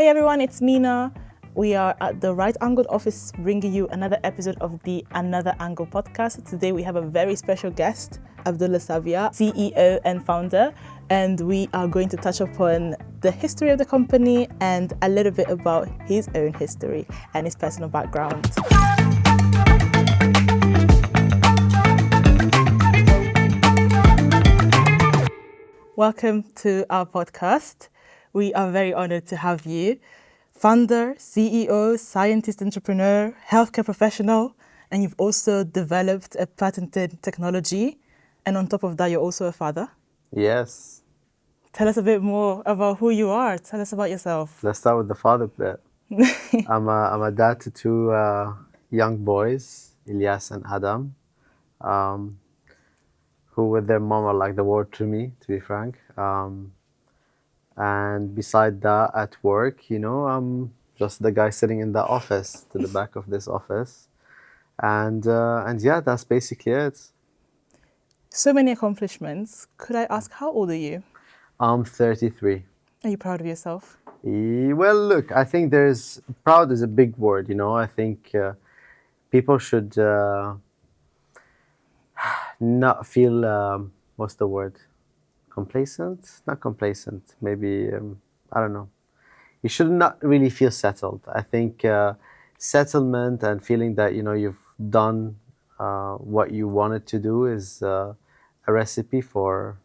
Hey everyone, it's Mina. We are at the Rightangled office bringing you another episode of the Another Angle podcast. Today we have a very special guest, Abdullah Sabyah, CEO and founder, and we are going to touch upon the history of the company and a little bit about his own history and his personal background. Welcome to our podcast. We are very honored to have you. Founder, CEO, scientist, entrepreneur, healthcare professional, and you've also developed a patented technology. And on top of that, you're also a father. Yes. Tell us a bit more about who you are. Tell us about yourself. Let's start with the father bit. I'm a dad to two young boys, Ilyas and Adam, who with their mom are like the world to me, to be frank. And beside that, at work, I'm just the guy sitting in the office, to the back of this office. And yeah, that's basically it. So many accomplishments. Could I ask, how old are you? I'm 33. Are you proud of yourself? Well, look, I think proud is a big word, I think people should not feel, what's the word? Complacent? Not complacent, maybe, I don't know. You should not really feel settled. I think settlement and feeling that, you've done what you wanted to do is a recipe for,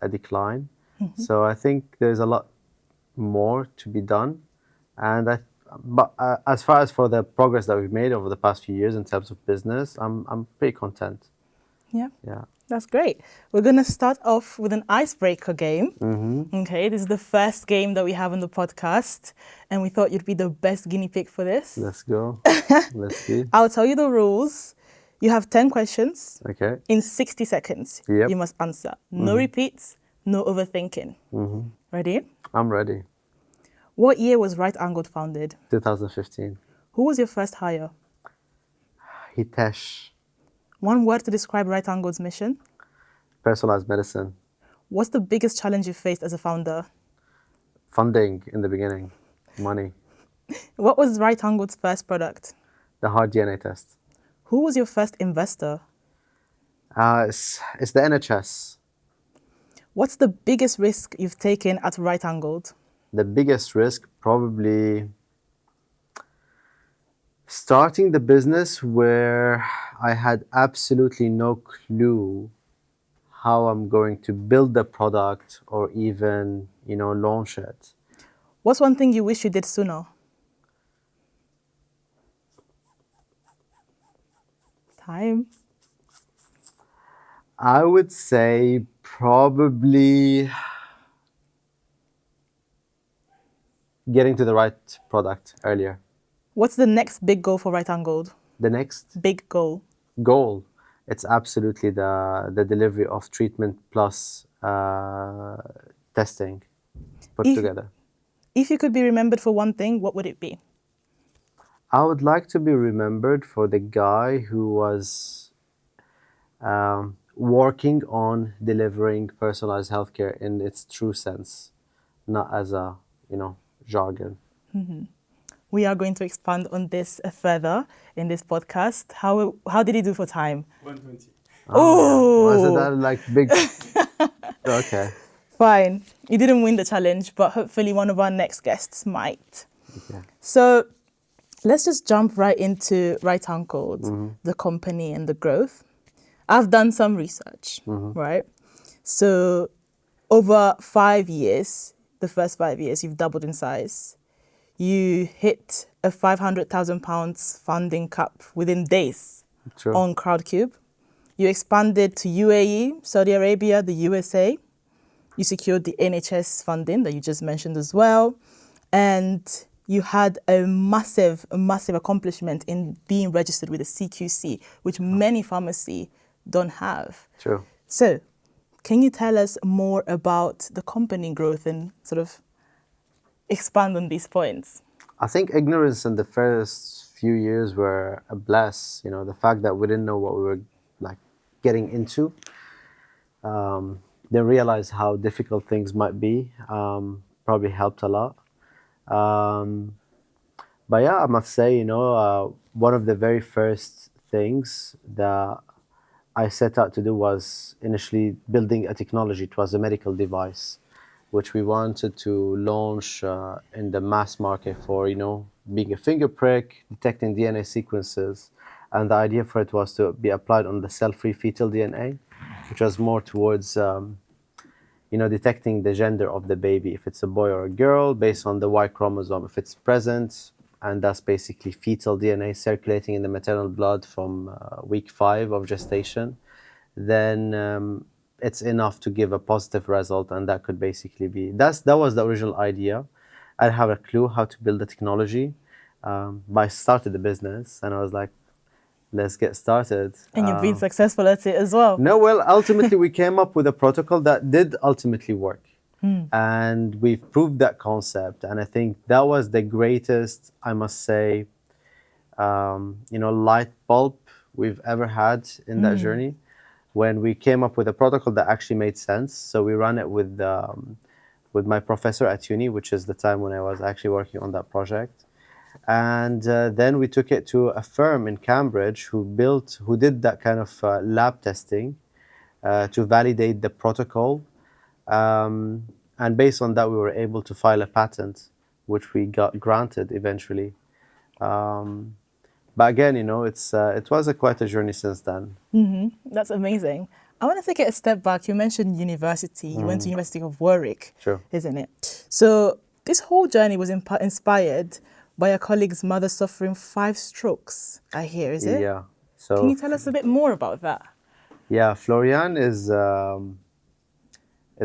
a decline. Mm-hmm. So I think there's a lot more to be done. But as far as for the progress that we've made over the past few years in terms of business, I'm pretty content. Yeah. Yeah. That's great. We're going to start off with an icebreaker game. Mm-hmm. Okay, this is the first game that we have on the podcast, and we thought you'd be the best guinea pig for this. Let's go. Let's see. I'll tell you the rules. You have 10 questions. Okay. In 60 seconds, Yep. You must answer. No repeats, no overthinking. Mm-hmm. Ready? I'm ready. What year was Rightangled founded? 2015. Who was your first hire? Hitesh. One word to describe Rightangled's mission? Personalized medicine. What's the biggest challenge you faced as a founder? Funding in the beginning. Money. What was Rightangled's first product? The hard DNA test. Who was your first investor? It's the NHS. What's the biggest risk you've taken at Rightangled? The biggest risk, probably starting the business where I had absolutely no clue how I'm going to build the product or even, launch it. What's one thing you wish you did sooner? Time. I would say probably getting to the right product earlier. What's the next big goal for Rightangled? The next big goal? It's absolutely the delivery of treatment plus testing put together. If you could be remembered for one thing, what would it be? I would like to be remembered for the guy who was working on delivering personalized healthcare in its true sense, not as a, jargon. Mm-hmm. We are going to expand on this further in this podcast. How did he do for time? 120. Oh! Was that like big? Okay. Fine. You didn't win the challenge, but hopefully one of our next guests might. Okay. So let's just jump right into Rightangled, the company and the growth. I've done some research, right? So over 5 years, the first 5 years, you've doubled in size. You hit a £500,000 funding cap within days. True. On Crowdcube. You expanded to UAE, Saudi Arabia, the USA. You secured the NHS funding that you just mentioned as well. And you had a massive accomplishment in being registered with the CQC, which many pharmacies don't have. True. So, can you tell us more about the company growth and sort of expand on these points? I think ignorance in the first few years were a bless. The fact that we didn't know what we were getting into. Then realize how difficult things might be. Probably helped a lot. Um, but yeah, I must say, one of the very first things that I set out to do was initially building a technology. It was a medical device, which we wanted to launch in the mass market for, being a finger prick, detecting DNA sequences. And the idea for it was to be applied on the cell-free fetal DNA, which was more towards, detecting the gender of the baby, if it's a boy or a girl, based on the Y chromosome, if it's present. And that's basically fetal DNA circulating in the maternal blood from week 5 of gestation, then it's enough to give a positive result, and that could basically be that was the original idea. I didn't have a clue how to build the technology, but I started the business, and I was like, let's get started. And you've been successful at it as well. No, well, ultimately we came up with a protocol that did ultimately work, and we've proved that concept, and I think that was the greatest, I must say, light bulb we've ever had in that journey, when we came up with a protocol that actually made sense. So we ran it with my professor at uni, which is the time when I was actually working on that project. And then we took it to a firm in Cambridge who did that kind of lab testing to validate the protocol. And based on that, we were able to file a patent, which we got granted eventually. But again, it was quite a journey since then. That's amazing. I want to take it a step back. You mentioned university. You went to University of Warwick, Sure. isn't it? So this whole journey was inspired by a colleague's mother suffering 5 strokes, I hear, is it? Yeah. Can So you tell us a bit more about that? yeah, Florian is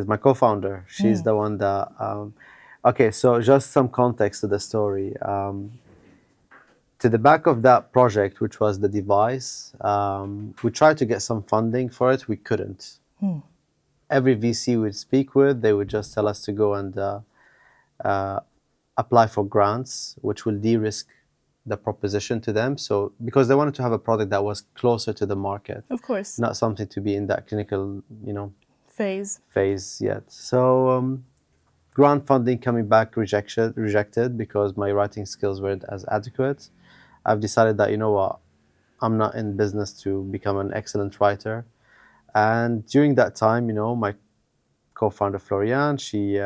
my co-founder. She's the one that. Okay, so just some context to the story. To the back of that project, which was the device, we tried to get some funding for it. We couldn't. Every VC we'd speak with, they would just tell us to go and apply for grants, which will de-risk the proposition to them. So because they wanted to have a product that was closer to the market, Of course. not something to be in that clinical, Phase. phase yet. So grant funding coming back rejected because my writing skills weren't as adequate. I've decided that, you know what, I'm not in business to become an excellent writer. And during that time, my co-founder Florian, she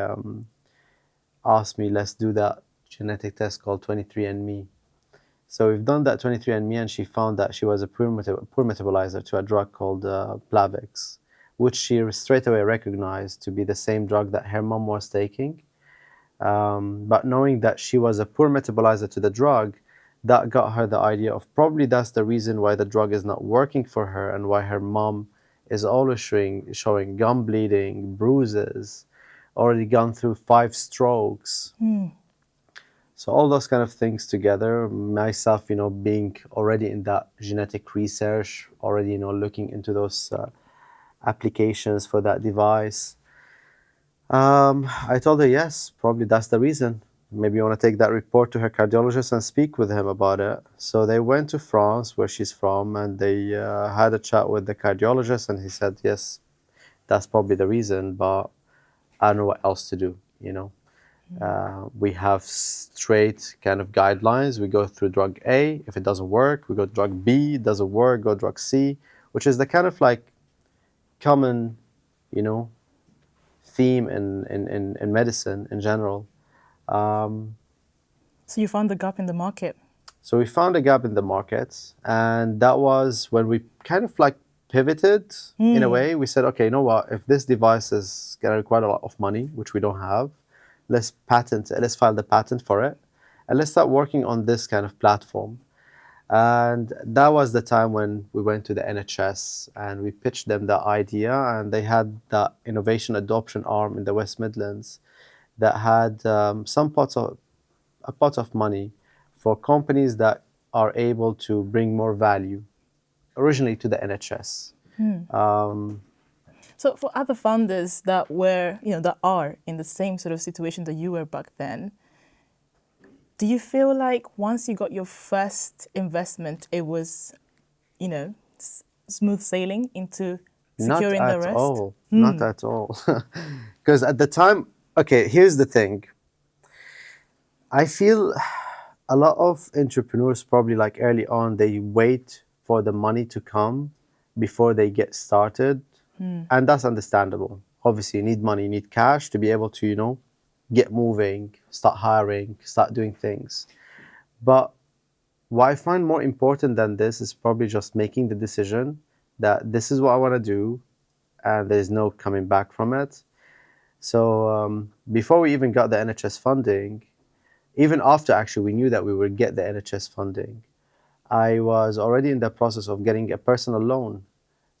asked me, let's do that genetic test called 23andMe. So we've done that 23andMe, and she found that she was a poor metabolizer to a drug called Plavix, which she straight away recognized to be the same drug that her mom was taking. But knowing that she was a poor metabolizer to the drug, that got her the idea of probably that's the reason why the drug is not working for her, and why her mom is always showing gum bleeding, bruises, already gone through 5 strokes. So all those kind of things together, myself, being already in that genetic research, already, looking into those applications for that device, I told her, yes, probably that's the reason. Maybe you want to take that report to her cardiologist and speak with him about it. So they went to France, where she's from, and they had a chat with the cardiologist, and he said, yes, that's probably the reason, but I don't know what else to do, we have straight kind of guidelines. We go through drug A. If it doesn't work, we go to drug B. It doesn't work, go drug C, which is the kind of like common, theme in medicine in general. So you found the gap in the market. So we found a gap in the market, and that was when we kind of like pivoted in a way. We said, okay, you know what? If this device is going to require a lot of money, which we don't have, let's file the patent for it, and let's start working on this kind of platform. And that was the time when we went to the NHS and we pitched them the idea, and they had the innovation adoption arm in the West Midlands that had a pot of money for companies that are able to bring more value, originally to the NHS. So for other founders that were, that are in the same sort of situation that you were back then, do you feel like once you got your first investment, it was, smooth sailing into securing the rest? Not at all. Because at the time, okay, here's the thing. I feel a lot of entrepreneurs probably like early on, they wait for the money to come before they get started. And that's understandable. Obviously, you need money, you need cash to be able to, get moving, start hiring, start doing things. But what I find more important than this is probably just making the decision that this is what I want to do and there's no coming back from it. So before we even got the NHS funding, even after actually we knew that we would get the NHS funding, I was already in the process of getting a personal loan.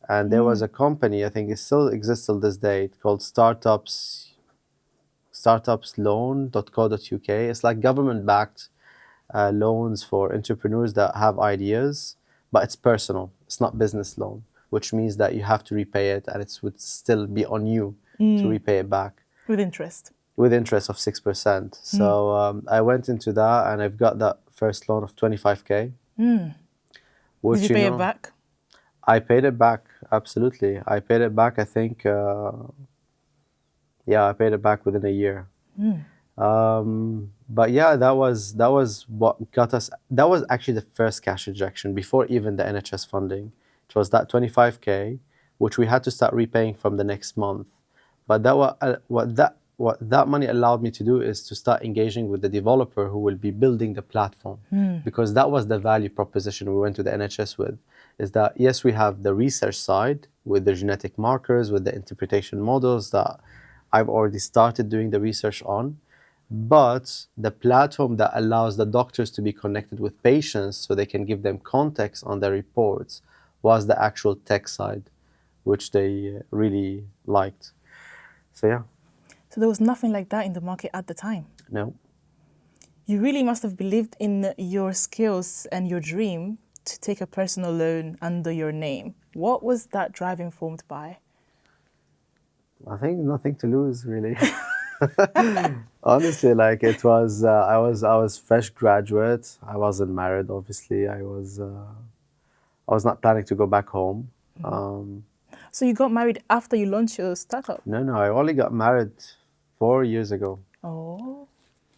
And there was a company, I think it still exists till this day, called startupsloan.co.uk. It's like government-backed loans for entrepreneurs that have ideas, but it's personal. It's not business loan, which means that you have to repay it, and it would still be on you to repay it back With interest. with interest of 6%. So I went into that, and I've got that first loan of 25K. Which, Did you pay it back? I paid it back, absolutely. I paid it back, I think, I paid it back within a year. But yeah, that was what got us. That was actually the first cash injection before even the NHS funding. It was that 25K, which we had to start repaying from the next month. But that what that money allowed me to do is to start engaging with the developer who will be building the platform, because that was the value proposition we went to the NHS with. Is that yes, we have the research side with the genetic markers, with the interpretation models that I've already started doing the research on. But the platform that allows the doctors to be connected with patients so they can give them context on their reports was the actual tech side, which they really liked. So yeah. So there was nothing like that in the market at the time. No. You really must have believed in your skills and your dream to take a personal loan under your name. What was that drive informed by? I think nothing to lose, really. Honestly, like it was, I was fresh graduate. I wasn't married, obviously. I was not planning to go back home. So you got married after you launched your startup? No, I only got married 4 years ago. Oh.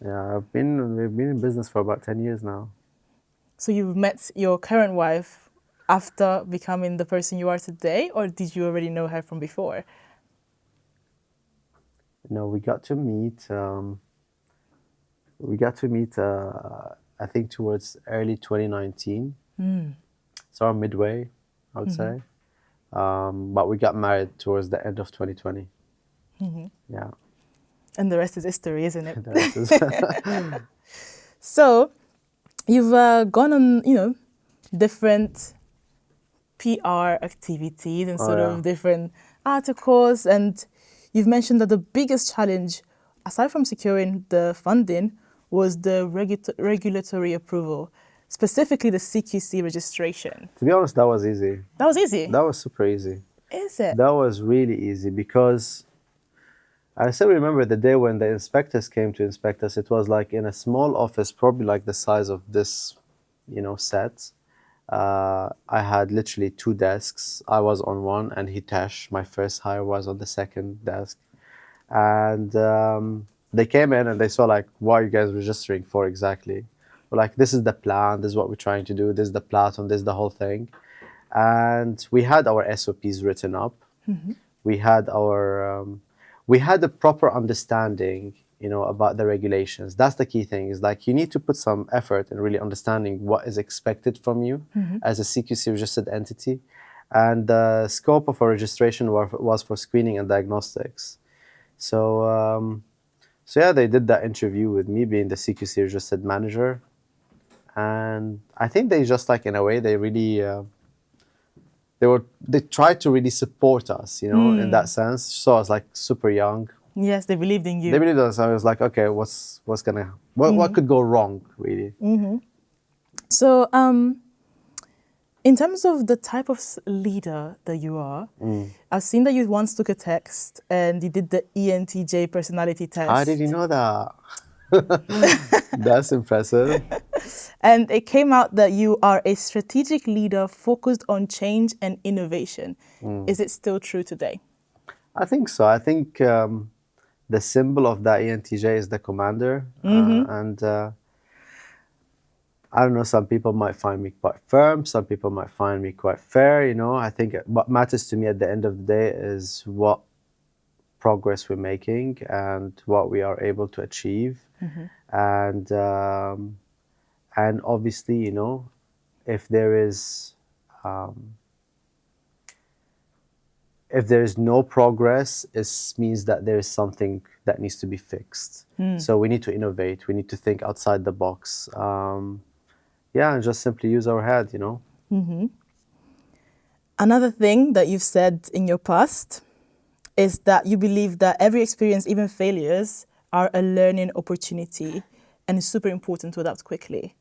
Yeah, we've been in business for about 10 years now. So you've met your current wife after becoming the person you are today, or did you already know her from before? No, we got to meet. I think towards early 2019. So midway, I would say. But we got married towards the end of 2020. Yeah. And the rest is history, isn't it? The rest is So you've gone on, different PR activities and sort of different articles, and you've mentioned that the biggest challenge, aside from securing the funding, was the regulatory approval, specifically the CQC registration. To be honest, that was easy. That was easy? That was super easy. Is it? That was really easy because I still remember the day when the inspectors came to inspect us. It was like in a small office, probably like the size of this, set. I had literally 2 desks. I was on one, and Hitesh, my first hire, was on the second desk. And they came in and they saw like, what are you guys registering for exactly? We're like, this is the plan. This is what we're trying to do. This is the platform. This is the whole thing. And we had our SOPs written up. We had our we had a proper understanding, about the regulations. That's the key thing, is like you need to put some effort in really understanding what is expected from you as a CQC registered entity. And the scope of our registration was for screening and diagnostics. So yeah, they did that interview with me being the CQC registered manager. And I think they just like, in a way, they really, they tried to really support us, in that sense. So I was like super young. Yes, they believed in you. They believed in us. I was like, okay, what could go wrong, really? So, in terms of the type of leader that you are, I've seen that you once took a test and you did the ENTJ personality test. How did you know that? That's impressive. And it came out that you are a strategic leader focused on change and innovation. Is it still true today? I think so. I think the symbol of that ENTJ is the commander. And I don't know, some people might find me quite firm, some people might find me quite fair, you know. I think what matters to me at the end of the day is what progress we're making and what we are able to achieve. And obviously, you know, if there is no progress, it means that there is something that needs to be fixed. So we need to innovate. We need to think outside the box. Yeah, and just simply use our head, you know. Another thing that you've said in your past is that you believe that every experience, even failures, are a learning opportunity, and it's super important to adapt quickly.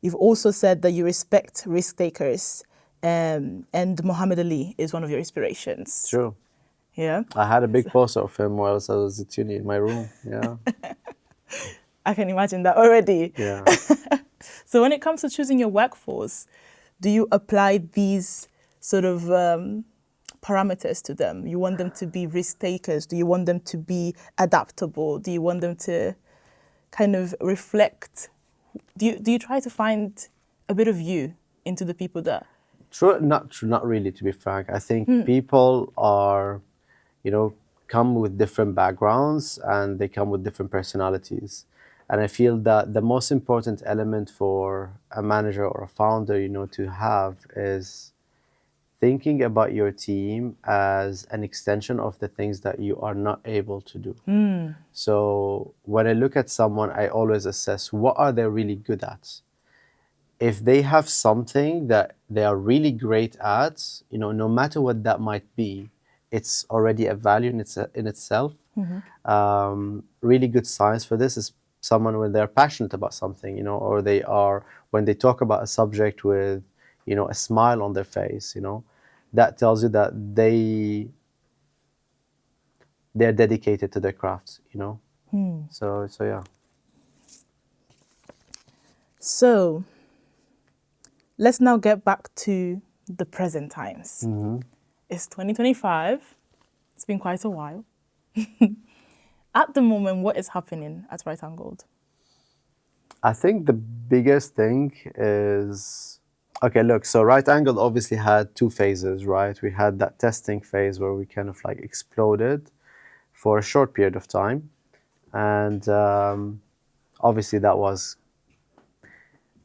You've also said that you respect risk takers, and Muhammad Ali is one of your inspirations. True. Yeah. I had a big poster of him whilst I was at uni in my room. Yeah. I can imagine that already. Yeah. So when it comes to choosing your workforce, do you apply these sort of parameters to them? You want them to be risk takers? Do you want them to be adaptable? Do you want them to kind of reflect? Do you try to find a bit of you into the people that? True, not really, to be frank. I think people are, you know, come with different backgrounds and they come with different personalities. And I feel that the most important element for a manager or a founder, you know, to have is thinking about your team as an extension of the things that you are not able to do. So when I look at someone, I always assess what are they really good at. If they have something that they are really great at, you know, no matter what that might be, it's already a value in itself. Really good signs for this is someone when they're passionate about something, you know, or they are, when they talk about a subject with, you know, a smile on their face, you know, that tells you that they're dedicated to their crafts, you know. So yeah. So let's now get back to the present times. It's 2025. It's been quite a while. At the moment, what is happening at Rightangled? I think the biggest thing is, okay, look, so Rightangled obviously had two phases, right? We had that testing phase where we kind of like exploded for a short period of time. And obviously that was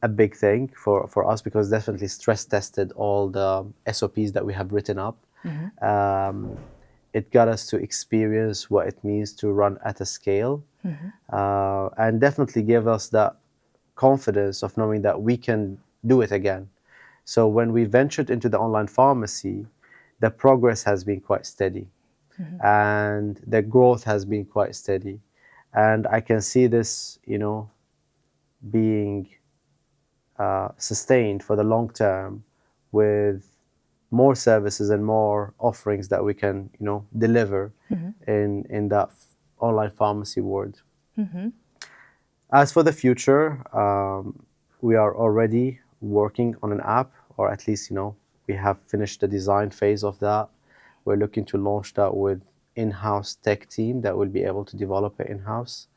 a big thing for us because definitely stress tested all the SOPs that we have written up. It got us to experience what it means to run at a scale, and definitely gave us that confidence of knowing that we can do it again. So when we ventured into the online pharmacy, the progress has been quite steady, and the growth has been quite steady, and I can see this, you know, being sustained for the long term with more services and more offerings that we can, you know, deliver in that online pharmacy world. As for the future, we are already working on an app, or at least, you know, we have finished the design phase of that. We're looking to launch that with in-house tech team that will be able to develop it in-house.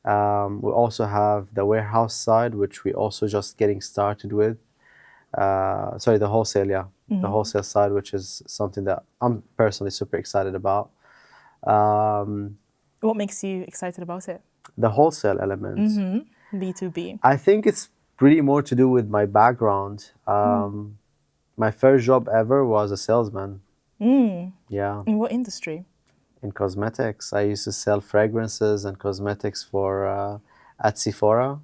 We also have the warehouse side, which we also just getting started with. Sorry, the wholesale, yeah. The wholesale side, which is something that I'm personally super excited about. What makes you excited about it? The wholesale element. B2B. I think it's pretty more to do with my background. My first job ever was a salesman. Yeah. In what industry? In cosmetics. I used to sell fragrances and cosmetics for at Sephora.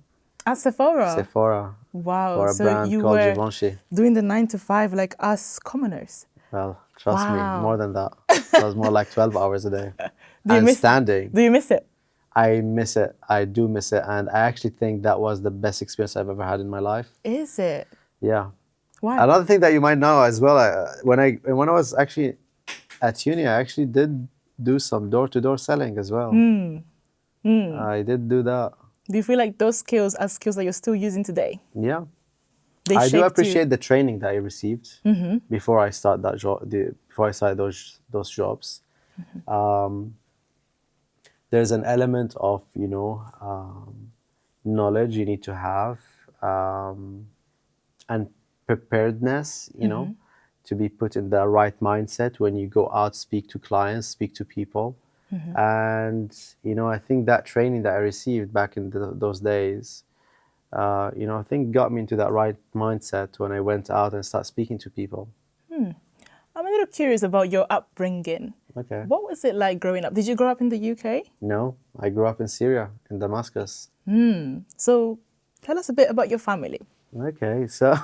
At Sephora? Sephora. Wow. For a So brand you called were Givenchy. doing the 9 to 5 like us commoners. Well, trust me, Wow. more than that. That was more like 12 hours a day. Do you And miss standing. Do you miss it? I miss it. I do miss it. And I actually think that was the best experience I've ever had in my life. Is it? Yeah. Why? Another thing that you might know as well, when I was actually at uni, I actually did do some door-to-door selling as well. I did do that. Do you feel like those skills are skills that you're still using today? Yeah. They I do shaped you. appreciate the training that I received before I start that job. Before I started those jobs, there's an element of, knowledge you need to have, and preparedness, to be put in the right mindset when you go out, speak to clients, speak to people. And, I think that training that I received back in those days, I think got me into that right mindset when I went out and started speaking to people. I'm a little curious about your upbringing. Okay. What was it like growing up? Did you grow up in the UK? No, I grew up in Syria, in Damascus. So tell us a bit about your family. Okay, so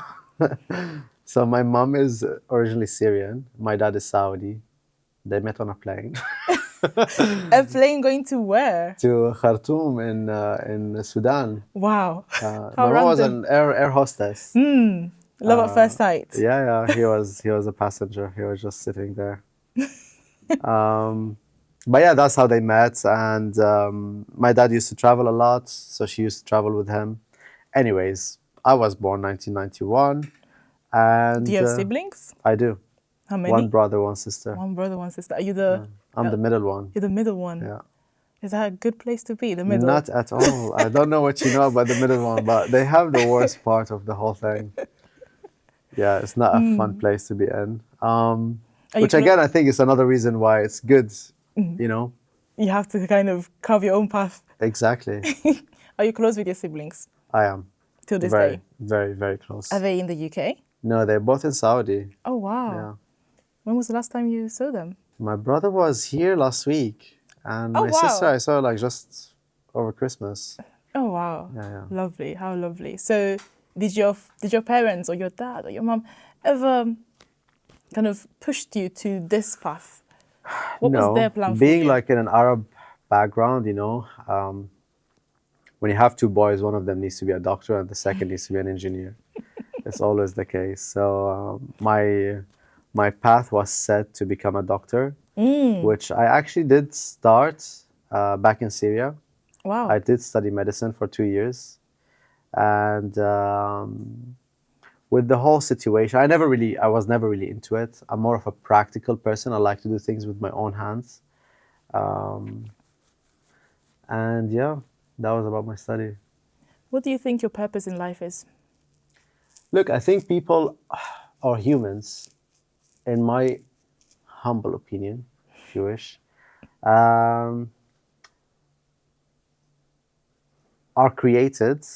so my mom is originally Syrian. My dad is Saudi. They met on a plane A plane going to where? to Khartoum in Sudan. Wow. My How mom was random. an air hostess. Love at first sight. Yeah, he was a passenger. He was just sitting there. But yeah, that's how they met. And my dad used to travel a lot, so she used to travel with him. Anyways, I was born 1991, and Do you have siblings? I do. How many? One brother, one sister. One brother, one sister. Are you the... I'm the middle one. You're the middle one. Yeah. Is that a good place to be, the middle? Not at all. I don't know what you know about the middle one, but they have the worst part of the whole thing. Yeah, it's not a fun place to be in. Which again, I think is another reason why it's good, You have to kind of carve your own path. Exactly. Are you close with your siblings I am. till this Very, day? very, very close. Are they in the UK? No, they're both in Saudi. Oh, wow. Yeah. When was the last time you saw them? My brother was here last week, and Oh, my wow. sister I saw like just over Christmas. Oh, wow. Yeah. Lovely. How lovely. So did your parents or your dad or your mom ever kind of pushed you to this path? What was their plan for being you? like in an Arab background, when you have two boys, one of them needs to be a doctor and the second needs to be an engineer. It's always the case. So my path was set to become a doctor, which I actually did start back in Syria. Wow. I did study medicine for 2 years, and with the whole situation, I was never really into it. I'm more of a practical person. I like to do things with my own hands, and yeah, that was about my study. What do you think your purpose in life is? Look, I think people or humans, in my humble opinion, if you wish, are created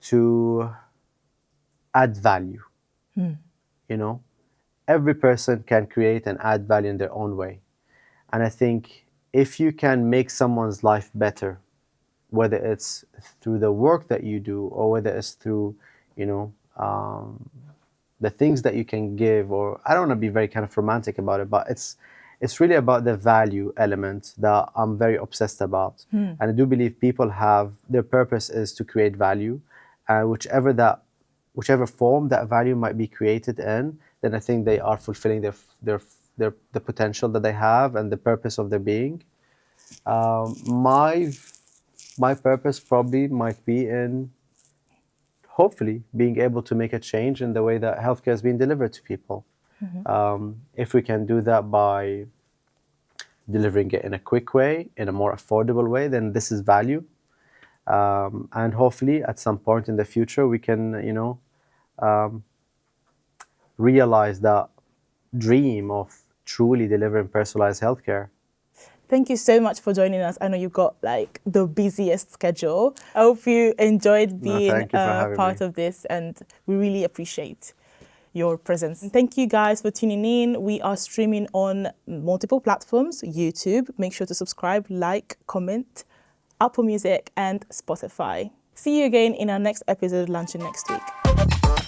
to add value. Every person can create and add value in their own way. And I think if you can make someone's life better, whether it's through the work that you do or whether it's through, the things that you can give, or I don't want to be very kind of romantic about it, but it's really about the value element that I'm very obsessed about. And I do believe people have, their purpose is to create value, and whichever form that value might be created in, then I think they are fulfilling the potential that they have and the purpose of their being. My purpose probably might be in hopefully being able to make a change in the way that healthcare is being delivered to people. If we can do that by delivering it in a quick way, in a more affordable way, then this is value. And hopefully at some point in the future, we can, realize that dream of truly delivering personalized healthcare. Thank you so much for joining us. I know you've got like the busiest schedule. I hope you enjoyed being thank you for having part me. of this, and we really appreciate your presence. And thank you guys for tuning in. We are streaming on multiple platforms, YouTube. Make sure to subscribe, like, comment, Apple Music and Spotify. See you again in our next episode launching next week.